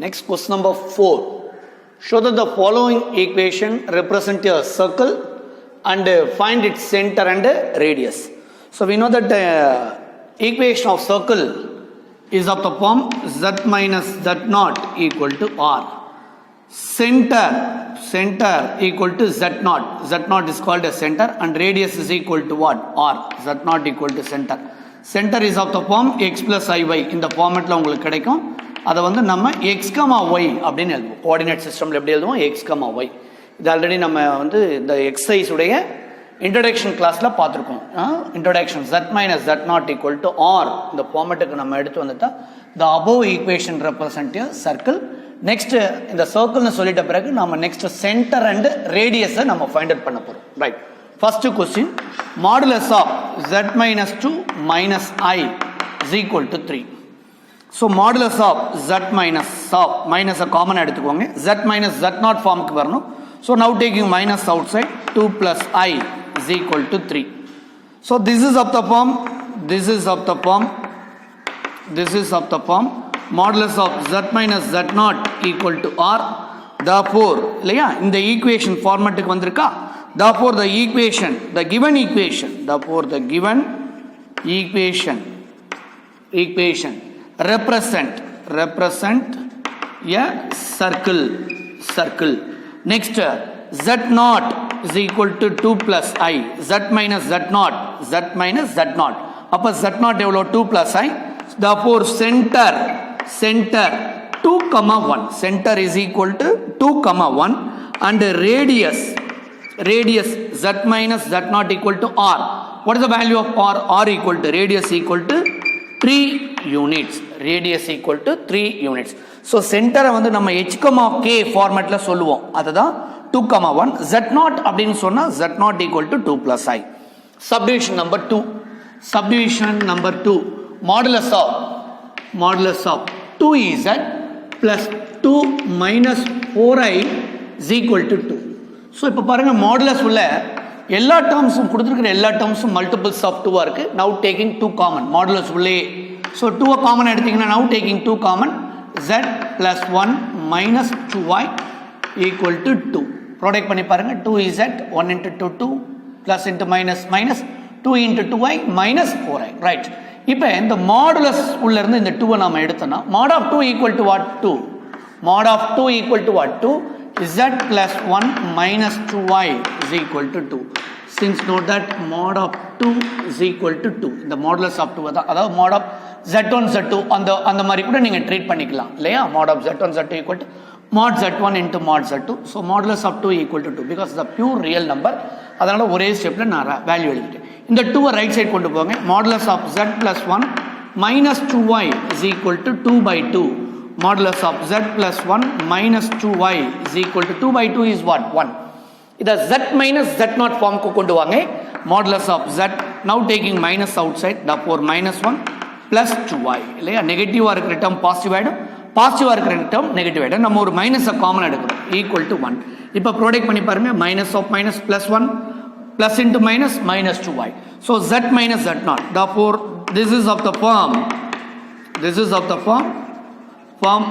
Next, question number 4. Show that the following equation represent a circle and find its center and radius. So we know that the equation of circle is of the form z minus z naught equal to r. Center equal to z naught. Z naught is called a center and radius is equal to what? R. Z naught equal to center. Center is of the form x plus iy. இந்த ஃபார்மேட்டில் உங்களுக்கு கிடைக்கும். அதை வந்து நம்ம x, y அப்படின்னு எழுதுவோம். Coordinate சிஸ்டமில் எப்படி எழுதுவோம்? x, y. இது ஆல்ரெடி நம்ம வந்து இந்த எக்ஸசைஸ் உடைய இன்ட்ரடக்ஷன் கிளாஸில் பார்த்துருக்கோம். Introduction z minus z naught equal to r இந்த ஃபார்மேட்டுக்கு நம்ம எடுத்து வந்துட்டா the above equation represent a circle. Next இந்த சர்க்கிள்னு சொல்லிட்ட பிறகு நம்ம நெக்ஸ்ட் சென்டர் அண்ட் ரேடியஸை நம்ம ஃபைண்ட் அவுட் பண்ண போகிறோம். Right, first question, modulus of z minus 2 minus I is equal to 3. So modulus of z minus of மைனஸை காமனாக எடுத்துக்கோங்க. z minus z naught ஃபார்முக்கு வரணும். So now taking minus outside 2 plus I is equal to 3. So this is of the form modulus of z minus z naught equal to r. Therefore இல்லையா இந்த equation ஃபார்மேட்டுக்கு வந்திருக்கா. Therefore the given equation represent a circle. Next, z naught is equal to 2 plus I. Z minus z naught. அப்போ z naught எவ்வளோ? 2 plus I. Therefore center 2, 1. Center is equal to 2, 1 and radius z minus z naught equal to r. What is the value of r? R equal to radius equal to 3 units. So center வந்து நம்ம h, k ஃபார்மேட்ல சொல்லுவோம். அதுதான் 2, 1. z naught அப்படின்னு சொன்னா z naught equal to 2 plus I. Subdivision number 2. Modulus of 2z plus 2 minus 4i is equal to 2. So இப்போ பாருங்கள், modulus உள்ள எல்லா டேர்ம்ஸும் கொடுத்துருக்கிற எல்லா டேர்ம்ஸும் மல்டிபிள்ஸ் ஆஃப் 2 இருக்குது. நவ் டேக்கிங் 2 காமன் மாடுலஸ் உள்ளே. ஸோ 2 காமன் எடுத்திங்கன்னா now taking 2 common z plus 1 minus 2y equal to 2. Product பண்ணி பாருங்கள். 2z 1 into 2 2 plus into minus 2 into 2y minus 4i. Right, இப்போ இந்த மாடுலஸ் உள்ள இருந்து இந்த 2 நாம எடுத்தோம்னா mod of 2 equal to what? 2. Mod of 2 equal to what? 2. Z plus 1 minus 2y is equal to 2. Since note that mod of 2 is equal to 2. இந்த modulus of 2 அதாவது mod of z1 z2 அந்த மாதிரி கூட நீங்க treat பண்ணிக்கலாம் இல்லையா? mod of z1 z2 equal to mod z1 into mod z2. So modulus of 2 equal to 2 because the pure real number. அதனால ஒரே ஸ்டெப்ல நான் வேல்யூ எழுதிட்டேன். இந்த 2 ரைட் சைடு கொண்டு போங்க. modulus of z plus 1 minus 2y is equal to 2 by 2. Modulus of z plus 1 minus 2y is equal to 2 by 2 is what? 1. இதை z minus z naught ஃபார்முக்கு கொண்டு வாங்க. Modulus of z now taking minus outside, therefore minus 1 plus 2y இல்லையா? நெகட்டிவாக இருக்கிற term positive ஆகிடும், பாசிட்டிவாக இருக்கிற டேர்ம் நெகட்டிவ் ஆகிடும். நம்ம ஒரு மைனஸை காமன் எடுக்கிறோம். Equal to 1. இப்போ ப்ராடக்ட் பண்ணி பாருங்க. Minus of minus plus 1 plus into minus 2y. So z minus z naught. Therefore this is of the form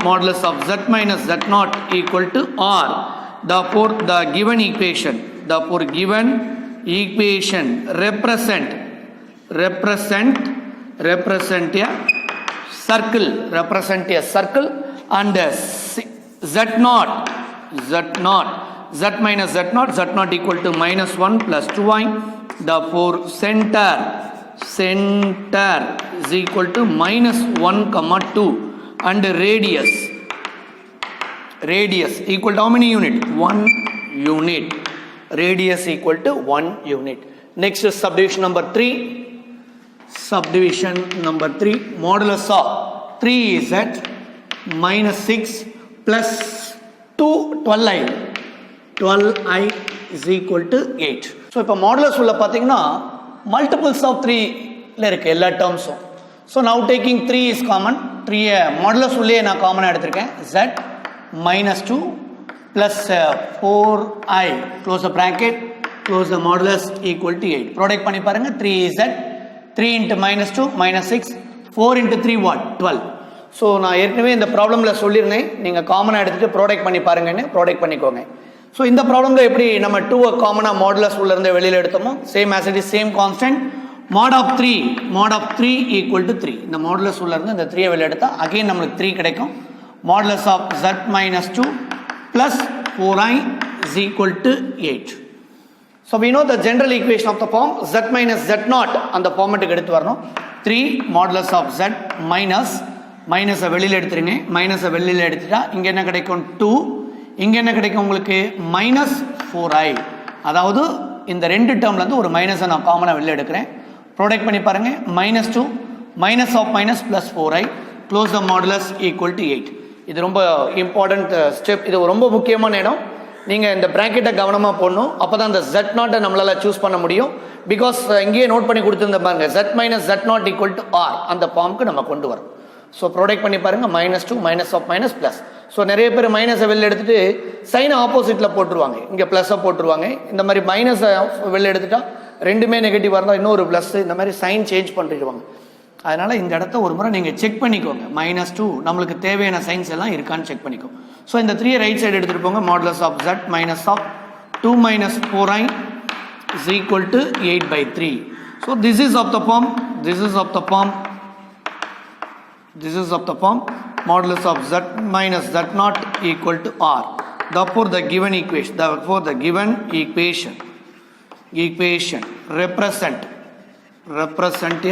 modulus of z minus z naught equal to r. Therefore the given equation represent a circle and z minus z naught equal to minus 1 plus 2y. Therefore center is equal to minus 1, 2 and radius equal to how many unit? 1 unit. Radius equal to 1 unit. Next is subdivision number 3. Modulus of 3z minus 6 plus 12i is equal to 8. So இப்போ modulus உள்ள பார்த்தீங்கன்னா multiples of 3ல இருக்கு எல்லா டேர்ம்ஸும். So now taking 3 is common. 3 modulus உள்ளே நான் காமனாக எடுத்திருக்கேன். z minus 2 plus 4i close the bracket, close the modulus equal to 8. Product பண்ணி பாருங்க. 3z 3 into minus 2 minus 6, 4 into 3 what? 12. So நான் ஏற்கனவே இந்த ப்ராப்ளமில் சொல்லியிருந்தேன், நீங்கள் காமனாக எடுத்துகிட்டு ப்ராடக்ட் பண்ணி பாருங்கன்னு ப்ராடக்ட் பண்ணிக்கோங்க. ஸோ இந்த ப்ராப்ளமில் எப்படி நம்ம 2 காமனாக மாடுலஸ் உள்ளேருந்து வெளியில் எடுத்தோமோ same as it is same constant mod of 3 equal to 3. இந்த மாடுலஸ் உள்ளேருந்து இந்த 3 வெளியில் எடுத்தால் அகெயின் நம்மளுக்கு 3 கிடைக்கும். Modulus of z minus 2 plus 4i is equal to 8. So we know the general equation of the form z minus z naught அந்த ஃபார்மேட்டுக்கு எடுத்து வரணும். 3 modulus of z மைனஸை வெளியில் எடுத்துருங்க. மைனஸை வெளியில் எடுத்துட்டா இங்கே என்ன கிடைக்கும் 2, இங்கே என்ன கிடைக்கும் உங்களுக்கு -4i. அதாவது இந்த ரெண்டு டேர்ம்லேருந்து ஒரு மைனஸை நான் காமனாக வெளியில் எடுக்கிறேன். ப்ராடக்ட் பண்ணி பாருங்கள். -2 minus of minus plus 4i close the modulus equal to 8. இது ரொம்ப இம்பார்ட்டண்ட் ஸ்டெப். இது ரொம்ப முக்கியமான இடம். நீங்கள் இந்த ப்ராக்கெட்டை கவனமாக போடணும். அப்போ தான் இந்த z நாட்டை நம்மளால் சூஸ் பண்ண முடியும். பிகாஸ் இங்கேயே நோட் பண்ணி கொடுத்துருந்த பாருங்க z minus z not equal to r அந்த ஃபார்முக்கு நம்ம கொண்டு வரோம். ஸோ ப்ராடக்ட் பண்ணி பாருங்கள். -2 minus of minus plus. So நிறைய பேர் மைனஸை வெளில எடுத்துகிட்டு சைனை ஆப்போசிட்டில் போட்டுருவாங்க, இங்கே ப்ளஸ்ஸை போட்டுருவாங்க. இந்த மாதிரி மைனஸை வெளில எடுத்துட்டா ரெண்டுமே நெகட்டிவாக இருந்தால் இன்னொரு ப்ளஸ், இந்த மாதிரி சைன் சேஞ்ச் பண்ணிடுவாங்க. அதனால் இந்த இடத்த ஒரு முறை நீங்கள் செக் பண்ணிக்கோங்க. -2 நம்மளுக்கு தேவையான சைன்ஸ் எல்லாம் இருக்கான்னு செக் பண்ணிக்கோங்க. ஸோ இந்த 3 ரைட் சைடு எடுத்துகிட்டு போங்க. Modulus of z minus of 2 minus 4i is equal to 8/3. So this is of the form modulus of z minus z naught equal to r. Therefore the given equation represent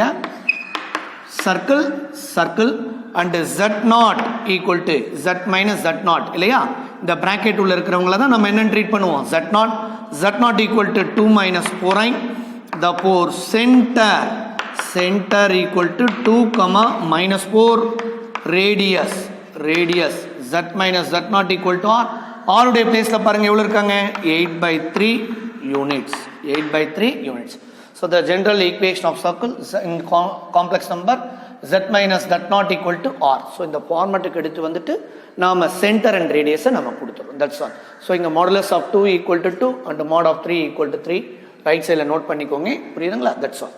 a circle and z naught equal to z minus z naught இல்லையா? இந்த bracket உள்ள இருக்கிறவங்கள தான் நம்ம என்ன treat பண்ணுவோம், z naught equal to 2 minus 4i. therefore center equal to 2 minus 4 radius z minus z naught equal to r. r உடைய பிளேஸ்ல பாருங்க எவ்வளவு இருக்காங்க, 8/3 units. So the general equation of circle in complex number z minus z naught equal to r. So இந்த ஃபார்மட்டுக்கு எடுத்து வந்துட்டு நாம centre and ரேடியஸை நம்ம கொடுத்துறோம். That's all. ஸோ இங்கே modulus of 2 equal to 2 and mod of 3 equal to 3 right சைடில் note பண்ணிக்கோங்க. புரியுதுங்களா? That's all.